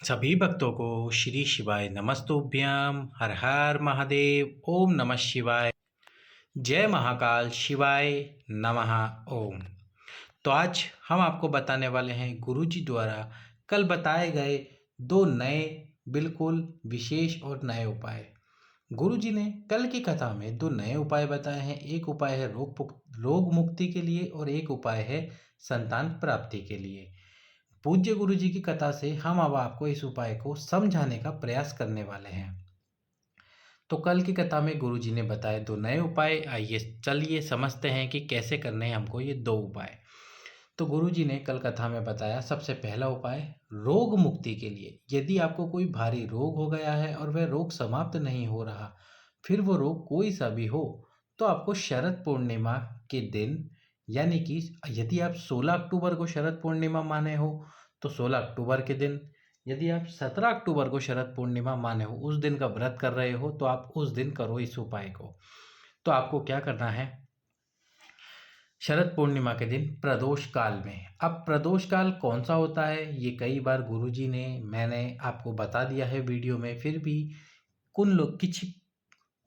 सभी भक्तों को श्री शिवाय नमस्तुभ्यम। हर हर महादेव। ओम नमः शिवाय। जय महाकाल। शिवाय नमः। ओम। तो आज हम आपको बताने वाले हैं गुरुजी द्वारा कल बताए गए दो नए बिल्कुल विशेष और नए उपाय। गुरुजी ने कल की कथा में दो नए उपाय बताए हैं। एक उपाय है रोग मुक्ति के लिए और एक उपाय है संतान प्राप्ति के लिए। पूज्य गुरु जी की कथा से हम अब आपको इस उपाय को समझाने का प्रयास करने वाले हैं। तो कल की कथा में गुरु जी ने बताए दो नए उपाय। आइए चलिए समझते हैं कि कैसे करने हैं हमको ये दो उपाय। तो गुरु जी ने कल कथा में बताया सबसे पहला उपाय रोग मुक्ति के लिए। यदि आपको कोई भारी रोग हो गया है और वह रोग समाप्त नहीं हो रहा, फिर वो रोग कोई सा भी हो, तो आपको शरद पूर्णिमा के दिन, यानी कि यदि आप 16 अक्टूबर को शरद पूर्णिमा माने हो तो 16 अक्टूबर के दिन, यदि आप 17 अक्टूबर को शरद पूर्णिमा माने हो, उस दिन का व्रत कर रहे हो, तो आप उस दिन करो इस उपाय को। तो आपको क्या करना है, शरद पूर्णिमा के दिन प्रदोष काल में। अब प्रदोष काल कौन सा होता है ये कई बार गुरुजी ने मैंने आपको बता दिया है वीडियो में, फिर भी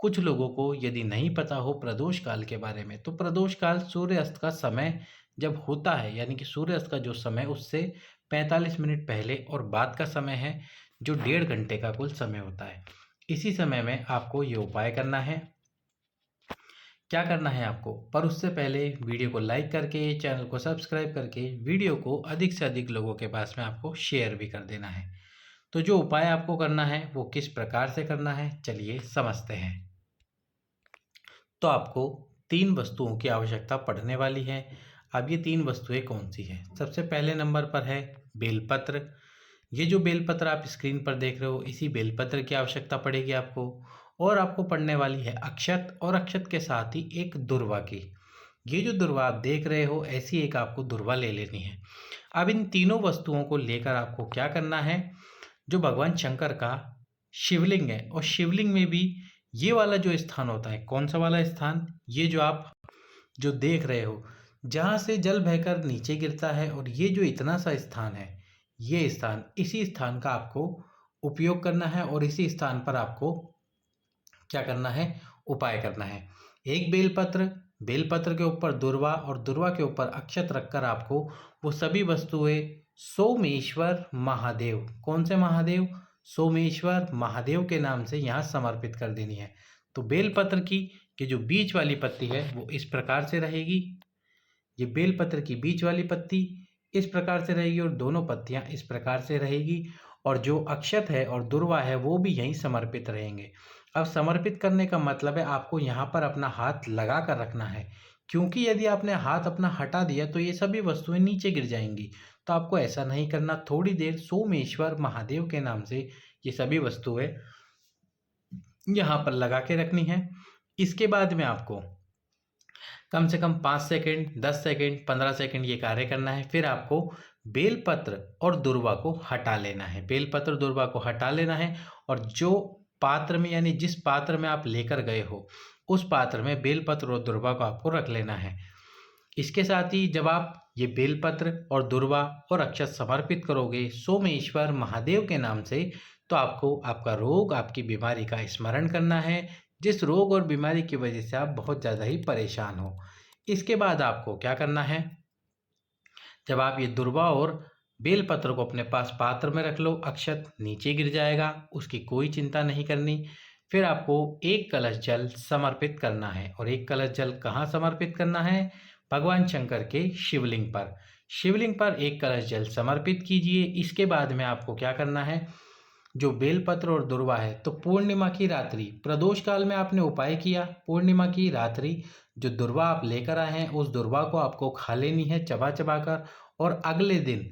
कुछ लोगों को यदि नहीं पता हो प्रदोष काल के बारे में, तो प्रदोष काल सूर्यास्त का समय जब होता है, यानी कि सूर्यास्त का जो समय उससे 45 मिनट पहले और बाद का समय है जो 1.5 घंटे का कुल समय होता है। इसी समय में आपको ये उपाय करना है। क्या करना है आपको, पर उससे पहले वीडियो को लाइक करके चैनल को सब्सक्राइब करके वीडियो को अधिक से अधिक लोगों के पास में आपको शेयर भी कर देना है। तो जो उपाय आपको करना है वो किस प्रकार से करना है, चलिए समझते हैं। तो आपको 3 वस्तुओं की आवश्यकता पड़ने वाली है। अब ये 3 वस्तुएं कौन सी हैं? सबसे पहले नंबर पर है बेलपत्र। ये जो बेलपत्र आप स्क्रीन पर देख रहे हो, इसी बेलपत्र की आवश्यकता पड़ेगी आपको। और आपको पड़ने वाली है अक्षत, और अक्षत के साथ ही एक दुर्वा की। ये जो दुर्वा आप देख रहे हो, ऐसी एक आपको दुर्वा ले लेनी है। अब इन तीनों वस्तुओं को लेकर आपको क्या करना है, जो भगवान शंकर का शिवलिंग है, और शिवलिंग में भी ये वाला जो स्थान होता है, कौन सा वाला स्थान, ये जो आप जो देख रहे हो, जहाँ से जल बहकर नीचे गिरता है, और ये जो इतना सा स्थान है, ये स्थान, इसी स्थान का आपको उपयोग करना है। और इसी स्थान पर आपको क्या करना है, उपाय करना है। एक बेलपत्र, बेलपत्र के ऊपर दुर्वा और दुर्वा के ऊपर अक्षत रखकर आपको वो सभी वस्तुएं सोमेश्वर महादेव, कौन से महादेव, सोमेश्वर महादेव के नाम से यहाँ समर्पित कर देनी है। तो बेलपत्र की कि जो बीच वाली पत्ती है वो इस प्रकार से रहेगी, ये बेलपत्र की बीच वाली पत्ती इस प्रकार से रहेगी और दोनों पत्तियां इस प्रकार से रहेगी, और जो अक्षत है और दुर्वा है वो भी यहीं समर्पित रहेंगे। अब समर्पित करने का मतलब है आपको यहाँ पर अपना हाथ लगा कर रखना है, क्योंकि यदि आपने हाथ अपना हटा दिया तो ये सभी वस्तुएं नीचे गिर जाएंगी। तो आपको ऐसा नहीं करना, थोड़ी देर सोमेश्वर महादेव के नाम से ये सभी वस्तुएं यहाँ पर लगा के रखनी है। इसके बाद में आपको कम से कम 5 सेकंड, 10 सेकंड, 15 सेकंड ये कार्य करना है। फिर आपको बेलपत्र और दुर्वा को हटा लेना है, बेलपत्र दुर्वा को हटा लेना है, और जो पात्र में, यानी जिस पात्र में आप लेकर गए हो, उस पात्र में बेलपत्र और दुर्वा को आपको रख लेना है। इसके साथ ही जब आप ये बेलपत्र और दुर्वा और अक्षत समर्पित करोगे सोमेश्वर महादेव के नाम से, तो आपको आपका रोग, आपकी बीमारी का स्मरण करना है, जिस रोग और बीमारी की वजह से आप बहुत ज़्यादा ही परेशान हो। इसके बाद आपको क्या करना है, जब आप ये दुर्वा और बेलपत्र को अपने पास पात्र में रख लो, अक्षत नीचे गिर जाएगा, उसकी कोई चिंता नहीं करनी। फिर आपको एक कलश जल समर्पित करना है, और एक कलश जल कहाँ समर्पित करना है, भगवान शंकर के शिवलिंग पर। शिवलिंग पर एक कलश जल समर्पित कीजिए। इसके बाद में आपको क्या करना है, जो बेलपत्र और दुर्वा है, तो पूर्णिमा की रात्रि, प्रदोष काल में आपने उपाय किया, पूर्णिमा की रात्रि जो दुर्वा आप लेकर आए हैं उस दुर्वा को आपको खा लेनी है चबा चबा कर। और अगले दिन,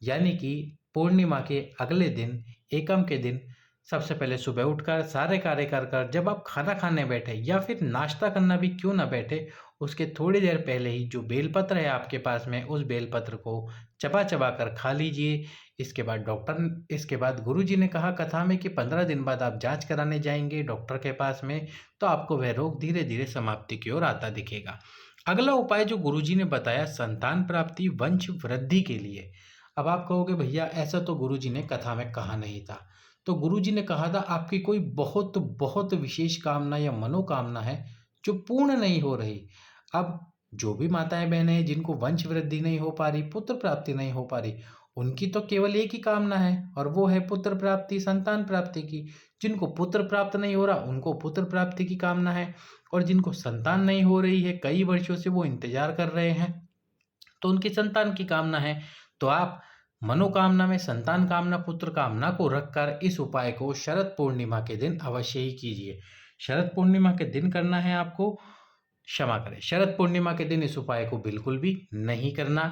यानी कि पूर्णिमा के अगले दिन, एकम के दिन, सबसे पहले सुबह उठकर सारे कार्य कर कर जब आप खाना खाने बैठे या फिर नाश्ता करना भी क्यों ना बैठे, उसके थोड़ी देर पहले ही जो बेलपत्र है आपके पास में, उस बेलपत्र को चबा चबा कर खा लीजिए। इसके बाद गुरुजी ने कहा कथा में कि 15 दिन बाद आप जांच कराने जाएंगे डॉक्टर के पास में, तो आपको वह रोग धीरे धीरे समाप्ति की ओर आता दिखेगा। अगला उपाय जो गुरुजी ने बताया संतान प्राप्ति, वंश वृद्धि के लिए। अब आप कहोगे भैया ऐसा तो गुरुजी ने कथा में कहा नहीं था। तो गुरुजी ने कहा था आपकी कोई बहुत बहुत विशेष कामना या मनोकामना है जो पूर्ण नहीं हो रही। अब जो भी माताएं बहनें हैं जिनको वंश वृद्धि नहीं हो पा रही, पुत्र प्राप्ति नहीं हो पा रही, उनकी तो केवल एक ही कामना है और वो है पुत्र प्राप्ति, संतान प्राप्ति की। जिनको पुत्र प्राप्त नहीं हो रहा उनको पुत्र प्राप्ति की कामना है, और जिनको संतान नहीं हो रही है कई वर्षों से वो इंतजार कर रहे हैं तो उनकी संतान की कामना है। तो आप मनोकामना में संतान कामना, पुत्र कामना को रखकर इस उपाय को शरद पूर्णिमा के दिन अवश्य ही कीजिए। शरद पूर्णिमा के दिन करना है आपको, क्षमा करें, शरद पूर्णिमा के दिन इस उपाय को बिल्कुल भी नहीं करना।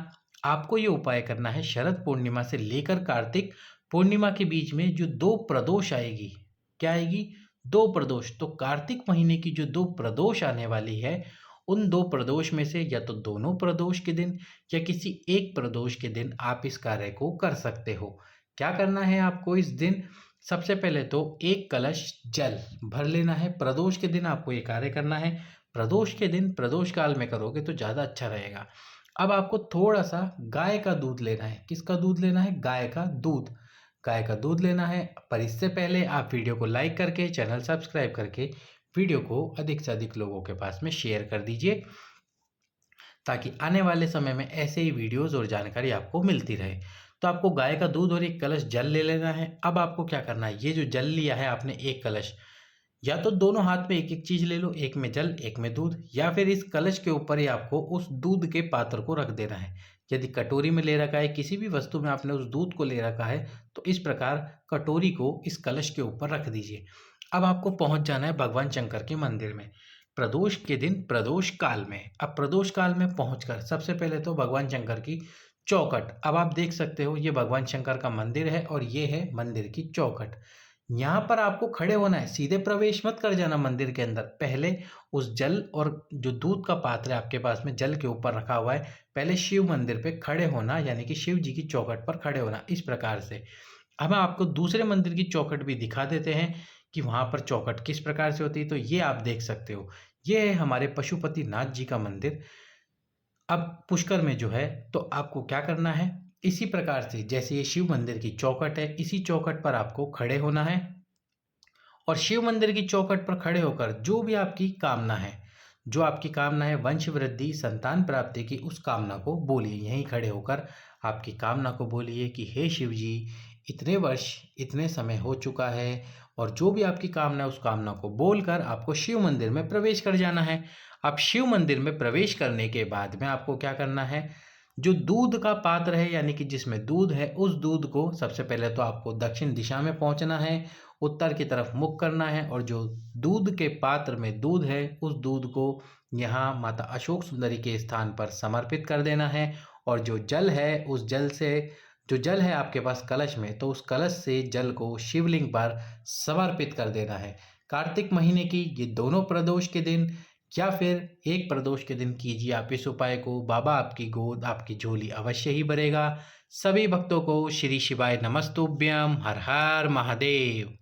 आपको ये उपाय करना है शरद पूर्णिमा से लेकर कार्तिक पूर्णिमा के बीच में जो 2 प्रदोष आएगी। क्या आएगी? 2 प्रदोष। तो कार्तिक महीने की जो 2 प्रदोष आने वाली है, उन 2 प्रदोष में से या तो दोनों प्रदोष के दिन या किसी एक प्रदोष के दिन आप इस कार्य को कर सकते हो। क्या करना है आपको इस दिन? सबसे पहले तो 1 कलश जल भर लेना है। प्रदोष के दिन आपको ये कार्य करना है। प्रदोष के दिन प्रदोष काल में करोगे तो ज़्यादा अच्छा रहेगा। अब आपको थोड़ा-सा गाय का दूध लेना है। किसका दूध लेना है? गाय का दूध। गाय का दूध लेना है। पर इससे पहले आप वीडियो को लाइक करके, चैनल सब्सक्राइब करके वीडियो को अधिक से अधिक लोगों के पास में शेयर कर दीजिए, ताकि आने वाले समय में ऐसे ही वीडियोज़ और जानकारी आपको मिलती रहे। तो आपको गाय का दूध और 1 कलश जल ले लेना है। अब आपको क्या करना है, ये जो जल लिया है आपने 1 कलश, या तो दोनों हाथ में एक-एक चीज़ ले लो, एक में जल, एक में दूध, या फिर इस कलश के ऊपर ही आपको उस दूध के पात्र को रख देना है। यदि कटोरी में ले रखा है, किसी भी वस्तु में आपने उस दूध को ले रखा है, तो इस प्रकार कटोरी को इस कलश के ऊपर रख दीजिए। अब आपको पहुँच जाना है भगवान शंकर के मंदिर में, प्रदोष के दिन प्रदोष काल में। अब प्रदोष काल में पहुँचकर सबसे पहले तो भगवान शंकर की चौखट, अब आप देख सकते हो ये भगवान शंकर का मंदिर है और ये है मंदिर की चौखट। यहाँ पर आपको खड़े होना है, सीधे प्रवेश मत कर जाना मंदिर के अंदर। पहले उस जल और जो दूध का पात्र है आपके पास में जल के ऊपर रखा हुआ है, पहले शिव मंदिर पे खड़े होना, यानी कि शिव जी की चौखट पर खड़े होना इस प्रकार से। अब हम आपको दूसरे मंदिर की चौखट भी दिखा देते हैं कि वहाँ पर चौखट किस प्रकार से होती है। तो ये आप देख सकते हो, ये है हमारे पशुपतिनाथ जी का मंदिर। अब पुष्कर में जो है, तो आपको क्या करना है, इसी प्रकार से जैसे ये शिव मंदिर की चौखट है, इसी चौखट पर आपको खड़े होना है और शिव मंदिर की चौखट पर खड़े होकर जो भी आपकी कामना है, जो आपकी कामना है वंश वृद्धि, संतान प्राप्ति की, उस कामना को बोलिए। यहीं खड़े होकर आपकी कामना को बोलिए कि हे शिव जी, इतने वर्ष, इतने समय हो चुका है, और जो भी आपकी कामना है उस कामना को बोलकर आपको शिव मंदिर में प्रवेश कर जाना है। अब शिव मंदिर में प्रवेश करने के बाद में आपको क्या करना है, जो दूध का पात्र है यानी कि जिसमें दूध है, उस दूध को सबसे पहले तो आपको दक्षिण दिशा में पहुंचना है, उत्तर की तरफ मुख करना है, और जो दूध के पात्र में दूध है उस दूध को यहाँ माता अशोक सुंदरी के स्थान पर समर्पित कर देना है। और जो जल है, उस जल से, जो जल है आपके पास कलश में, तो उस कलश से जल को शिवलिंग पर समर्पित कर देना है। कार्तिक महीने की ये दोनों प्रदोष के दिन या फिर एक प्रदोष के दिन कीजिए आप इस उपाय को। बाबा आपकी गोद, आपकी झोली अवश्य ही भरेगा। सभी भक्तों को श्री शिवाय नमस्तुभ्यम। हर हर महादेव।